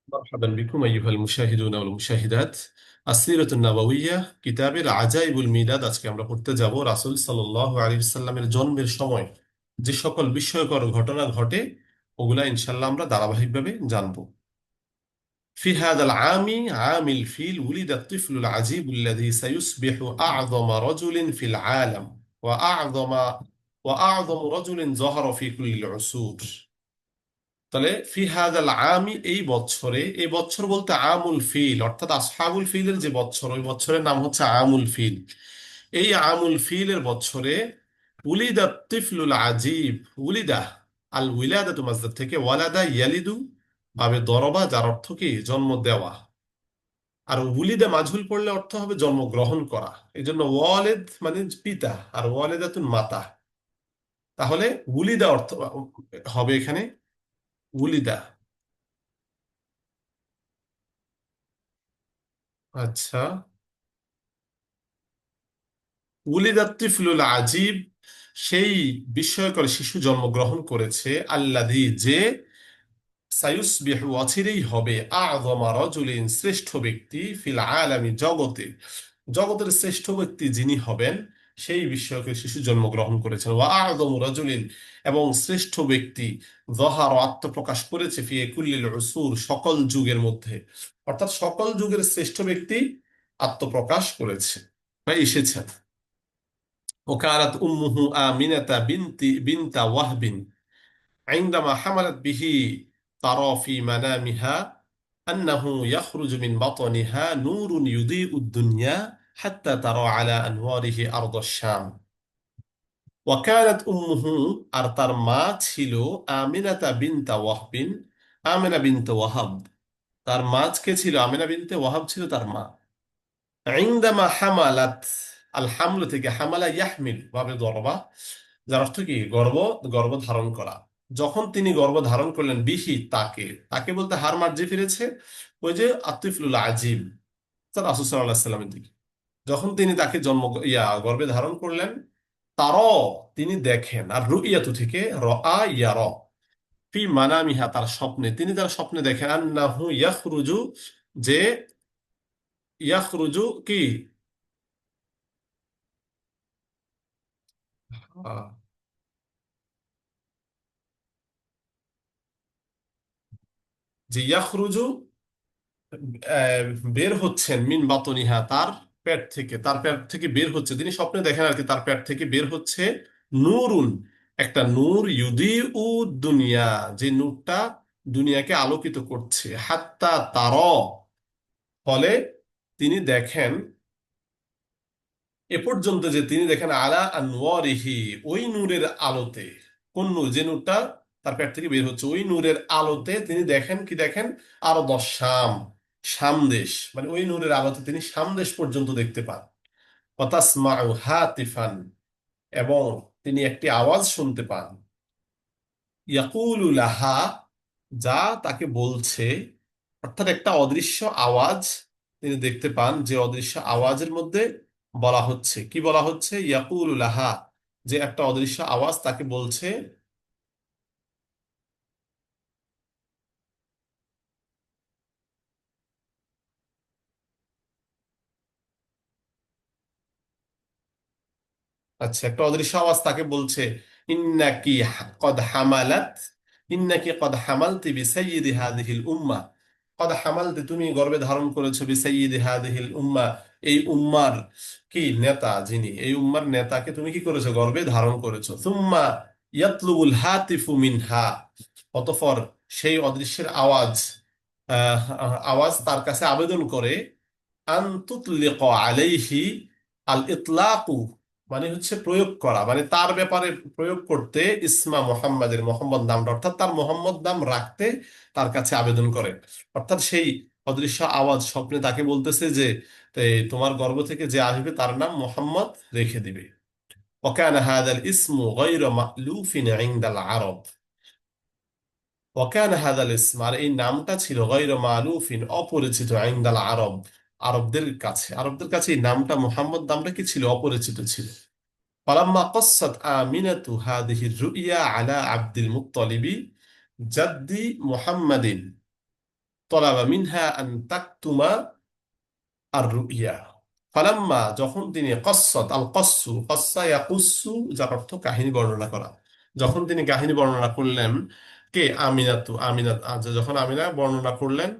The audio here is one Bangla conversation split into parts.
مرحبا بكم أيها المشاهدون والمشاهدات السيرة النبوية কিতাবের আজাইবুল মিলাদ আজকে আমরা পড়তে যাব রাসূল সাল্লাল্লাহু আলাইহি সাল্লামের জন্মের সময় যে সকল বিস্ময়কর ঘটনা ঘটে ওগুলা ইনশাআল্লাহ আমরা ধারাবাহিকভাবে জানব في هذا العام عام الفيل ولد الطفل العجيب الذي سيصبح أعظم رجل في العالم وأعظم رجل ظهر في كل العصور তাহলে ফি হাদাল আমি এই বছরে এই বছর বলতে আমুল ফিল অর্থাৎ আসহাবুল ফিলের যে বছর ওই বছরের নাম হচ্ছে আমুল ফিল এই আমুল ফিলের বছরে উলিদা তিফলুল আজিব উলিদা আল উইলাদাতু মাসদার থেকে ওয়ালাদা ইয়ালিদু ভাবে দরবা যার অর্থ কি জন্ম দেওয়া আর উলিদা মাজহুল পড়লে অর্থ হবে জন্মগ্রহণ করা এই জন্য ওয়ালেদ মানে পিতা আর ওয়ালেদাতুন মাতা তাহলে উলিদা অর্থ হবে এখানে উলিদা। আচ্ছা, উলিদাত তিফলুল আজিব সেই বিস্ময়কর শিশু জন্মগ্রহণ করেছে আল্লাযী যে সায়ুসবিহু অচিরেই হবে আযমা রাজুলিন শ্রেষ্ঠ ব্যক্তি ফিল আলামি জগতে জগতের শ্রেষ্ঠ ব্যক্তি যিনি হবেন সেই বিস্ময়কর শিশু জন্মগ্রহণ করেছেন ওয়া আযমু রাজুলিন এবং শ্রেষ্ঠ ব্যক্তি যহার আত্মপ্রকাশ করেছে ফি কুল্লিল উসুর সকল যুগের মধ্যে অর্থাৎ সকল যুগের শ্রেষ্ঠ ব্যক্তি আত্মপ্রকাশ করেছে বা এসেছেন। وكانت أمه آمنة بنت وهب عندما حملت به ترى في منامها أنه يخرج من بطنها نور يضيء الدنيا حتى ترى على أنواره أرض الشام وكانت أمه أرتر ما ছিল آمنة بنت وهب آمنة بنت وهب তার মা কে ছিল আমিনা বিনতে ওয়াহাব ছিল তার মা ইনদামা হামালাত আল হামল থেকে হামালা ইয়াহমিল ভাবে দরবা যার অর্থ কি গর্ভ ধারণ করা যখন তিনি গর্ভ ধারণ করলেন বিহি তাকে তাকে বলতে হার মার্জে ফিরেছে ওই যে আতিফুল আজিম তার রাসূল সাল্লাল্লাহু আলাইহি সাল্লামের দিকে যখন তিনি তাকে গর্ভে ধারণ করলেন তার তিনি দেখেন আর রুইয়াতু থেকে রআ ইয়ারা ফি মানামিহা তার স্বপ্নে তিনি তার স্বপ্নে দেখেন আন্নাহু ইয়াখরুজু যে ইয়াখরুজু কি আহ, যে ইয়াখরুজু আহ, বের হচ্ছেন মিন বাতনিহা তার পেট থেকে বের হচ্ছে তিনি স্বপ্নে দেখেন আর কি তার পেট থেকে বের হচ্ছে নূরুন একটা নূর ইউদি উ দুনিয়া যে নূরটা দুনিয়াকে আলোকিত করছে হাত্তা তার ফলে তিনি দেখেন এ পর্যন্ত যে তিনি দেখেন আলা আনওয়ারিহি ওই নূরের আলোতে কোন নূর যে নূরটা তার পেট থেকে বের হচ্ছে ওই নূরের আলোতে তিনি দেখেন কি দেখেন আরো শাম শাম দেশ মানে ওই নূরের আলোতে তিনি শাম দেশ পর্যন্ত দেখতে পান ওয়াতাসমাউ হাতিফান এবং তিনি একটি আওয়াজ শুনতে পান ইয়াকুলু লাহা যা তাকে বলছে অর্থাৎ একটা অদৃশ্য আওয়াজ তিনি দেখতে পান যে অদৃশ্য আওয়াজের মধ্যে বলা হচ্ছে কি বলা হচ্ছে ইয়াকুলু লাহা যে একটা অদৃশ্য আওয়াজ তাকে বলছে আচ্ছা একটা অদৃশ্য আওয়াজ তাকে বলছে ইন্নাকি কদ হামালাত ইন্নাকি কদ হামালতি বিসাইয়্যিদি হাযিহিল উম্মাহ কদ হামালতি তুমি গর্ভে ধারণ করেছো বিসাইয়্যিদি হাযিহিল উম্মাহ এই উম্মার কি নেতা যিনি এই উম্মার নেতাকে তুমি কি করেছো গর্ভে ধারণ করেছো সুম্মা ইয়াতলুবুল হাতিফু মিনহা অতঃপর সেই অদৃশ্যের আওয়াজ তার কাছে আবেদন করে আন তুতলিক আলাইহি আল ইতলাকু মানে হচ্ছে প্রয়োগ করা মানে তার ব্যাপারে প্রয়োগ করতে ইসমা মোহাম্মদের মোহাম্মদ নামটা অর্থাৎ তার মোহাম্মদ নাম রাখতে তার কাছে আবেদন করে অর্থাৎ সেই অদৃশ্য আওয়াজ স্বপ্নে তাকে বলতেছে যে তোমার গর্ভ থেকে যে আসবে তার নাম মোহাম্মদ রেখে দিবে وكان هذا الاسم غير مألوف عند العرب ওয়াকান হাদাল ইসম আর এই নামটা ছিল গায়র মালুফিন অপরিচিত ইনদাল আরব আরবদের কাছে এই নামটা মুহাম্মদ নামটা কি ছিল অপরিচিত ছিল ফালাম্মা ক্বাসাত আমিনাতু হাদিহি রুইয়া আলা আব্দুল মুত্তালিবি জাদ্দি মুহাম্মাদিন তলাবা মিনহা আন তাকতুমা আর রুইয়া। ফালাম্মা, যখন তিনি কসসাত, আল কসসু কসসা ইয়াকুসসু, যার অর্থ কাহিনী বর্ণনা করা, যখন তিনি কাহিনী বর্ণনা করলেন, কে? আমিনাতু, আমিনাত, যখন আমিনা বর্ণনা করলেন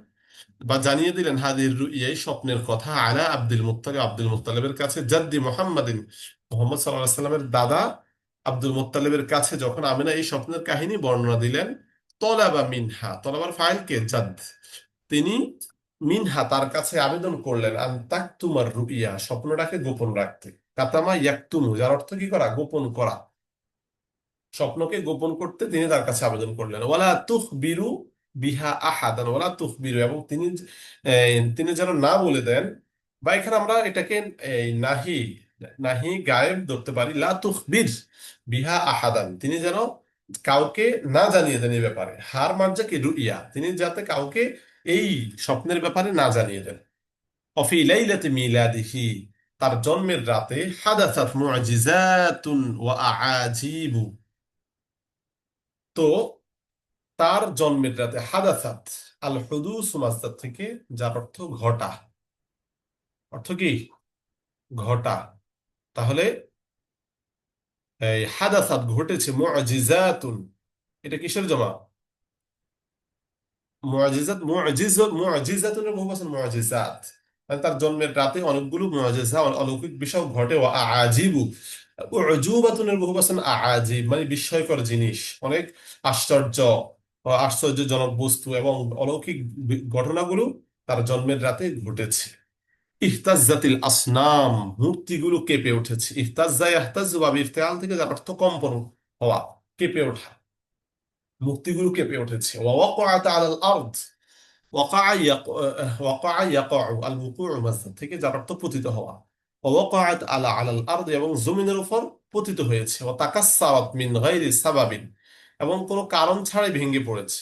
বা জানিয়ে দিলেন হাদির রুইয়া, এই স্বপ্নের কথা, আলা আব্দুল মুত্তালিব, আব্দুল মুত্তালিবের কাছে, জাদ্দি মুহাম্মাদিন, মুহাম্মদ সাল্লাল্লাহু আলাইহি সাল্লামের দাদা আব্দুল মুত্তালিবের কাছে যখন আমিনা এই স্বপ্নের কাহিনী বর্ণনা দিলেন, তলাবা মিনহা, তলাবার ফাইল কে? জাদ, তিনি মিনহা তার কাছে আবেদন করলেন আন তাকতুমার রুইয়া, স্বপ্নটাকে গোপন রাখতে। কাতামা ইয়াকতুমু, যার অর্থ কি করা? গোপন করা। স্বপ্নকে গোপন করতে তিনি তার কাছে আবেদন করলেন। ওয়ালা তুখবিরু বিহা আহাদান, ওয়ালা তুখবিরু, এবং তিনি যেন না বলে দেন, বা এখানে আমরা এটাকে নাহি, নাহি গায়েব ধরতে পারি। লা তুখবির বিহা আহাদান, তিনি যেন কাউকে না জানিয়ে দেন এই ব্যাপারে। হার মার্জা কি? রুইয়া, তিনি যাতে কাউকে এই স্বপ্নের ব্যাপারে না জানিয়ে দেন। অফি লাইলাতি মিলাদিহি, তার জন্মের রাতে, হাদাসাত মুজিজাতুন ওয়া আআজিবু, তো তার জন্মের রাতে, হাদাসাত, আল হুদুস মাসদার থেকে, যার অর্থ ঘটা। অর্থ কি? ঘটা। তাহলে এই হাদাসাত ঘটেছে, মুজিজাতুন, এটা কিসের জমা? মুজিজাত, মুজিজাতুনের বহু বচন মুজিজাত, মানে তার জন্মের রাতে অনেকগুলো মুজিজা, অলৌকিক বিষয় ঘটে। ও আজিবু, উজুবাতুনের বহু বচন আজিব, মানে বিস্ময়কর জিনিস, অনেক আশ্চর্য ও আশ্চর্যজনক বস্তু এবং অলৌকিক ঘটনাগুলো তার জন্মের রাতে ঘটেছে। ইহতাজ্জাতিল আসনাম, মূর্তিগুলো কেঁপে উঠেছে। ইহতাজ্জা ইয়াহতাজ্জু বা ইরতিআল থেকে, যার অর্থ কম্পন হওয়া, কেঁপে ওঠা, মূর্তিগুলো কেঁপে উঠেছে। ওয়া ওয়াকাআত আলাল আরদ, ওয়াকা ওয়াকা ইয়াকাউ, আল ওকুউ মাসদার থেকে, যার অর্থ পতিত হওয়া। ওয়াকাআত আলা আলাল আরদ, এবং জমিনের উপর পতিত হয়েছে। ওয়া তাকাসসারাত মিন গায়রি সাবাবিন, এবং কোনো কারণ ছাড়াই ভেঙে পড়েছে।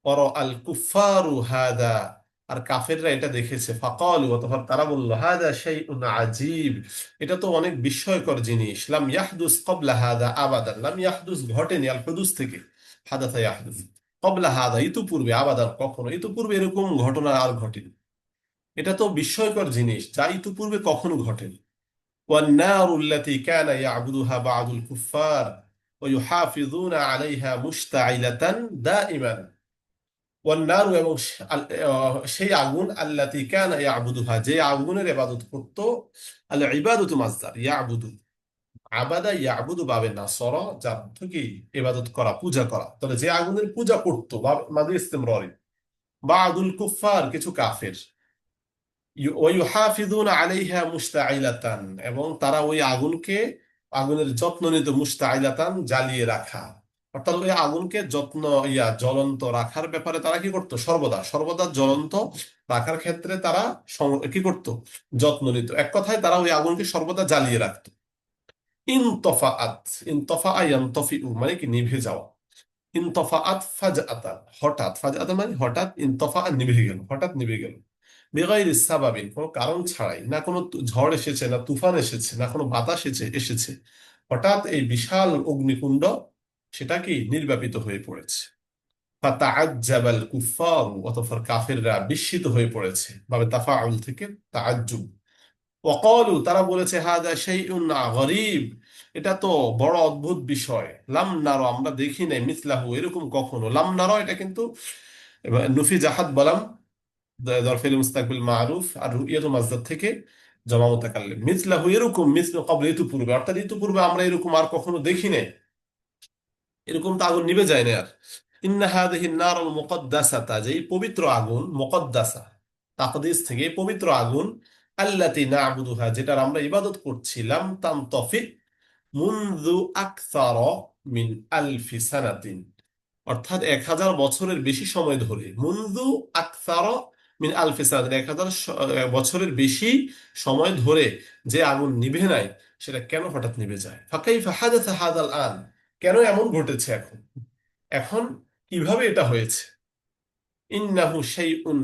ওয়া আল কুফারু হাদা, আর কাফেররা এটা দেখেছে। ফাকালু, অতঃপর তারা বলল, হাদা শাইউন আজীব, এটা তো অনেক বিস্ময়কর জিনিস। লাম ইয়াহদুস ক্বাবলা হাদা আবাদান, লাম ইয়াহদুস ঘটেনি, আল হুদুস থেকে, হাদাসা ইয়াহদুস, ক্বাবলা হাদা ইতুপূর্বে, আবাদান কখনো, ইতুপূর্বে এরকম ঘটনা আর ঘটেনি। এটা তো বিস্ময়কর জিনিস যা ইতুপূর্বে কখনো ঘটেনি। والنار التي كان يعبدها بعض الكفار ويحافظون عليها مشتعلة دائما। ওয়ান্নারু, এবং সেই আগুন, আল্লাতী কানা ইয়াবুদুহা, যে আগুনের ইবাদত করত। আল ইবাদতু মাসদার, ইয়াবুদু, আবাদা ইয়াবুদু বাবে নাসরা, যার অর্থ কি? ইবাদত করা, পূজা করা। তাহলে যে আগুনের পূজা করত, মাদি ইস্তিমরারি, বাদুল কুফার, কিছু কাফের, ওয়াইউহাফিযুনা আলাইহা মুশতাইলাতান, এবং তারা ওই আগুনকে, আগুনের যত্ন নিত, মুশতাইলাতান, জ্বালিয়ে রাখা, অর্থাৎ ওই আগুনকে যত্ন, জ্বলন্ত রাখার ব্যাপারে তারা কি করত? সর্বদা সর্বদা জ্বলন্ত রাখার ক্ষেত্রে তারা কি করত? যত্ন নিত। এক কথায় তারা ওই আগুনকে সর্বদা জ্বালিয়ে রাখত। ইনতফাআত, ইনতফা ইয়ানতফিউ, মানে কি? নিভে যাওয়া। ইনতফাআত ফাজআতান, হঠাৎ, ফাজআতান মানে হঠাৎ, ইনতফা, নিভে গেল, হঠাৎ নিভে গেল। বেগাইর সাবাবিন, কোনো কারণ ছাড়াই, না কোনো ঝড় এসেছে, না তুফান এসেছে, না কোনো বাতাস এসেছে, হঠাৎ এই বিশাল অগ্নিকুণ্ড, সেটা কি? নির্বাপিত হয়ে পড়েছে। ফাতাআজ্জাবাল কুফার, অতঃপর কাফেররা বিস্মিত হয়ে পড়েছে, ভাবে তাফাউল থেকে তাআজ্জুব। ওয়াকালু, তারা বলেছে, হাদা শাইউন গরীব, এটা তো বড় অদ্ভুত বিষয়। লাম নারা, আমরা দেখি নাই, মিসলাহু, এরকম কখনো। লাম নারা, এটা কিন্তু নুফি জাহাদ বলাম, দরফেল মুস্তাকবিল মারুফ, আর রুইয়াতু মাসদার থেকে, জমা মুতাকাল্লিম। মিসলাহু, এরকম, মিসলু ক্বাবলা, ইতিপূর্বে, অর্থাৎ ইতিপূর্বে আমরা এরকম আর কখনো দেখি নাই, এরকম তো আগুন নিভে যায় না আর। ইন্না হাদিহি নারুল মুকদ্দাসাতা, যে এই পবিত্র আগুন, মুকদ্দাসা, তাকদীস থেকে, এই পবিত্র আগুন, আল্লাতী না'বুদুহা, যেটার আমরা ইবাদত করছিলাম, তানতফি মুনযু আকসার মিন আলফি সানাতিন, অর্থাৎ 1000 বছরের বেশি সময় ধরে। মুনযু আকসার মিন আলফি সানাতিন, 1000 বছরের বেশি সময় ধরে যে আগুন নিভে নাই, সেটা কেন হঠাৎ নিভে যায়? ফাকাইফা হাদাসা হাদাল আন, কেন এমন ঘটেছে এখন? এখন কিভাবে এটা হয়েছে? ইন্নাহু শাইউন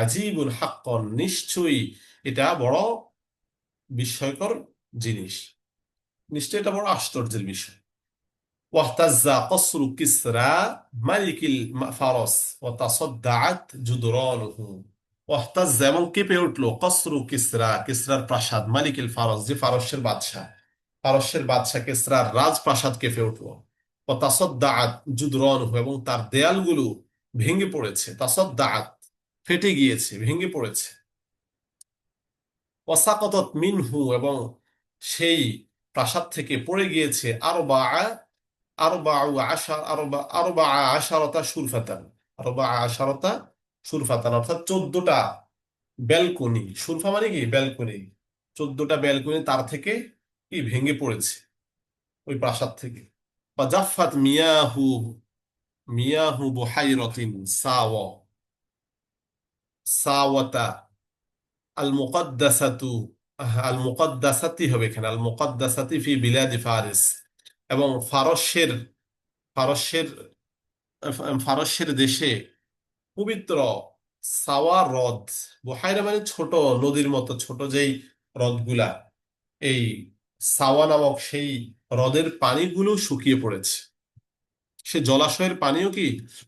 আজীবুন হাক্কান, নিশ্চয়ই এটা বড় বিস্ময়কর জিনিস, নিশ্চয়ই এটা বড় আশ্চর্যের বিষয়। ওয়াহতাজ্জা কসরু কিসরা মালিকিল ফারস ওয়াতাসাদ্দাআত জুদরানুহু। ওয়াহতাজ্জা এবং কেঁপে উঠলো কসরু কিসরা, কিসরার প্রাসাদ, মালিকিল ফারস যে ফারস্যের বাদশাহ, পারস্যের বাদশাহ কিসরার রাজপ্রাসাদ কেঁপে উঠলো। ওয়াতাসাদ্দাআত জুদরানুহু এবং তার দেয়ালগুলো ভেঙে পড়েছে, তাসাদ্দাআত ফেটে গিয়েছে, ভেঙে পড়েছে। ওয়াসাকাতাত মিনহু এবং সেই প্রাসাদ থেকে পড়ে গিয়েছে আরবা আশারতা সুরফাতান, আরবা আশারতা সুরফাতান অর্থাৎ 14টা ব্যালকনি। সুরফা মানে কি? ব্যালকনি। 14টা ব্যালকনি তার থেকে কি ভেঙে পড়েছে ওই প্রাসাদ থেকে। জাফাত মিয়াহু, মিয়াহু বুহাইরাতিন সাওয়াতা আল মুকদ্দাসাতু, আল মুকদ্দাসাতি হবে এখানে, আল মুকদ্দাসাতি ফি বিলাদি ফারিস, এবং ফারস্যের ফারস্যের দেশে পবিত্র সাওয়া হ্রদ, বুহাইরা মানে ছোট নদীর মতো ছোট যেই হ্রদগুলা, এই সাওয়া নামক সেই হ্রদের পানিগুলো শুকিয়ে পড়েছে। সে জলাশয়ের পানিও কি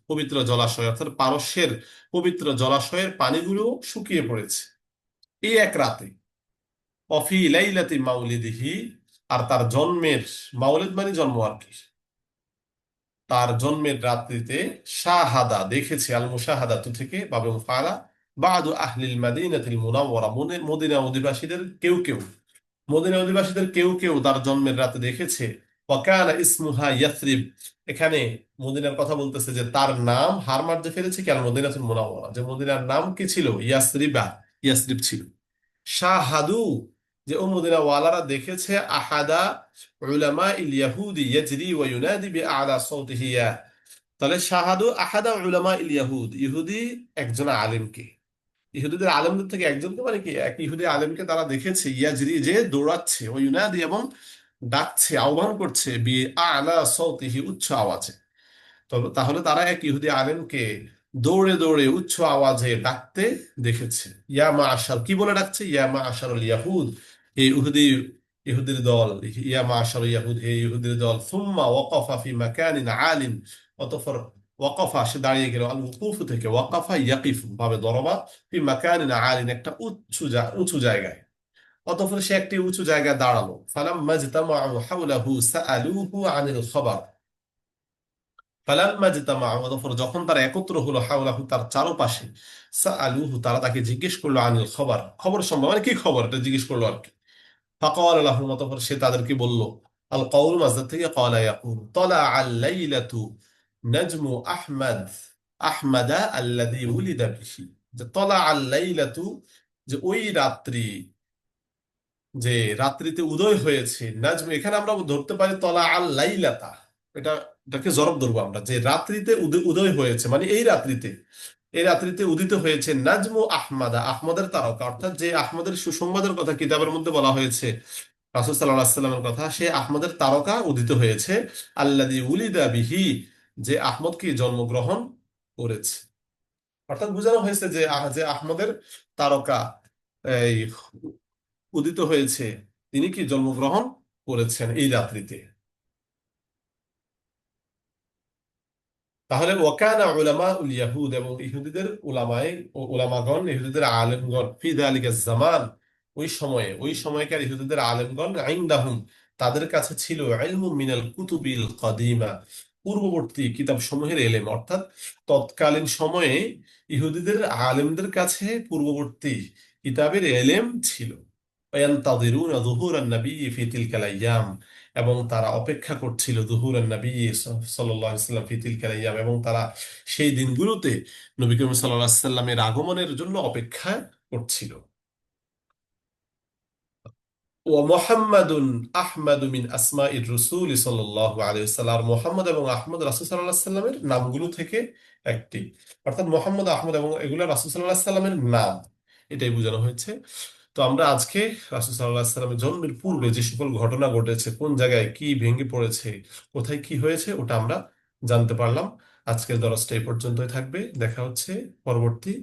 পবিত্র জলাশয়, অর্থাৎ পারস্যের পবিত্র জলাশয়ের পানিগুলো শুকিয়ে পড়েছে এই এক রাতে। অফি লাইলাতি মাউলিদিহি, আর তার জন্মের, মাউলিদ মানে জন্ম আর কি, তার জন্মের রাত্রিতে শাহাদা দেখেছে, আল মুশাহাদাতু থেকে বাবে মুফালা বাদু আহলিল মাদিনাতিল মুনাওয়ারা, মদিনা অধিবাসীদের কেউ কেউ, মদিনা অধিবাসীদের কেউ কেউ তার জন্মের রাতে দেখেছে। ওয়াকানা ইসমুহা ইয়াসরিব, এখানে মদিনার কথা বলতেছে যে তার নাম হার মারতে ফেলেছে কি আল মদিনাতুল মুনাওয়ারা, যে মদিনার নাম কি ছিল? ইয়াসরিবা, ইয়াসরিব ছিল। শাহাদু, যে ও মদিনা ওয়ালারা দেখেছে, আহাদা উলামা ইল ইয়াহুদি ইয়াজরি ওয়া ইউনাদি বিআলা সাওতিহি ইয়া, তাহলে শাহাদু আহাদা উলামা ইল ইয়াহুদ, ইহুদি একজন আলেমকে, ইহুদিদের আলেমদের থেকে একজনকে মানে কি এক ইহুদি আলেমকে তারা দেখেছে, ইয়াজরি যে দৌড়াচ্ছে, ও ইউনাদি এবং ডাকছে, আহ্বান করছে, বি আলা সাওতিহি উচ্চ আওয়াজে। তবে তাহলে তারা এক ইহুদি আলেমকে দৌড়ে দৌড়ে উচ্চ আওয়াজে ডাকতে দেখেছে। ইয়া মা আশার, কি বলে ডাকছে? ইয়া মা আশারুল ইয়াহুদ, এই ইহুদির দল, ইয়া মা আশারুল ইয়াহুদ, এই ইহুদির দল। সুম্মা ওয়াকাফা ফি মাকানিন আলিন, অতঃপর ওয়াকাফা সে দাঁড়িয়ে গেল, আল উকুফ থেকে ওয়াকাফা ইয়াকিফু ভাবে দরবা, ফি মাকানিন আলিন একটা উঁচু জায়গায়, অতঃপর সে একটি উঁচু জায়গায় দাঁড়ালো। ফালাম্মা ইজতামাউ হাওলাহু সাআলুহু আনিল খবর, ফালাম্মা ইজতামাউ অতঃপর যখন তারা একত্র হলো, হাওলাহু তার চারপাশে, সাআলুহু তারা তাকে জিজ্ঞেস করলো, আনিল খবর খবর সম্ভব মানে কি খবর এটা জিজ্ঞেস করলো আর কি। ফাকাল লাহুম অতঃপর সে তাদেরকে বলল, আল কওল মাসদার থেকে ক্বালা ইয়াকুল, তালা আল লাইলাতু নাজমু আহমাদা আল্লাযী উলিদা বিহি, যে তলা আল লাইলাতু, যে ওই রাত্রি, যে রাত্রিতে উদয় হয়েছে, নাজম এখানে আমরা ধরতে পারি তলা আল লাইলাতা, এটা এটাকে জরব ধরবো আমরা, যে রাত্রিতে উদয় হয়েছে মানে এই রাত্রিতে, এই রাত্রিতে উদিত হয়েছে নাজমু আহমাদা, আহমদের তারকা, অর্থাৎ যে আহমদের সুসংবাদের কথা কিতাবের মধ্যে বলা হয়েছে, রাসূল সাল্লাল্লাহু আলাইহি সাল্লামের কথা, সে আহমদের তারকা উদিত হয়েছে, আল্লাযী উলিদা বিহি, যে আহমদ কি জন্মগ্রহণ করেছে। অর্থাৎ বোঝানো হয়েছে যে যে আহমদের তারকা এই উদিত হয়েছে, তিনি কি জন্মগ্রহণ করেছেন এই রাত্রিতে। তাহলে ওয়াকানা উলামা উল ইয়াহুদ, এবং ইহুদিদের উলামাগণ, ইহুদিদের আলেমগণ, ফি যালিকা জামান, ওই সময়কার ইহুদিদের আলেমগণ, ইনদাহুম তাদের কাছে ছিল, ইলমু মিনাল কুতুবিল কাদিমা পূর্ববর্তী কিতাব সমূহের এলেম, অর্থাৎ তৎকালীন সময়ে ইহুদিদের আলেমদের কাছে পূর্ববর্তী কিতাবের এলেম ছিল। ওয়ায়ান্তাযিরুনা যুহুরান নবী ফি তিলকাল আইয়াম, এবং তারা অপেক্ষা করছিল, যুহুরান নবী সাল্লাল্লাহু আলাইহি ওয়াসাল্লাম ফি তিলকাল আইয়াম, এবং তারা সেই দিনগুলোতে নবী করিম সাল্লাল্লাহু আলাইহি ওয়াসাল্লামের আগমনের জন্য অপেক্ষা করছিল। ও মুহাম্মাদুন আহমাদু মিন আসমাইর রাসূল সাল্লাল্লাহু আলাইহি ওয়াসাল্লাম, মুহাম্মদ এবং আহমদ রাসূল সাল্লাল্লাহু আলাইহি ওয়াসাল্লামের নামগুলো থেকে একটি, অর্থাৎ মুহাম্মদ আহমদ এবং এগুলো রাসূল সাল্লাল্লাহু আলাইহি ওয়াসাল্লামের নাম, এটাই বোঝানো হয়েছে। তো আমরা আজকে রাসূল সাল্লাল্লাহু আলাইহি ওয়াসাল্লামের জন্মের পূর্বে যে সকল ঘটনা ঘটেছে, কোন জায়গায় কি ভেঙে পড়েছে, কোথায় কি হয়েছে, ওটা আমরা জানতে পারলাম। আজকের দরসটা এই পর্যন্তই থাকবে, দেখা হচ্ছে পরবর্তী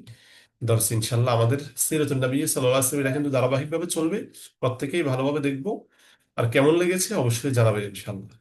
দর্স ইনশাল্লাহ। আমাদের সিরাতুন নবী সাল্লাল্লাহু আলাইহি ওয়াসাল্লাম এটা কিন্তু ধারাবাহিকভাবে চলবে, প্রত্যেকেই ভালোভাবে দেখবো। আর কেমন লেগেছে অবশ্যই জানাবেন ইনশাল্লাহ।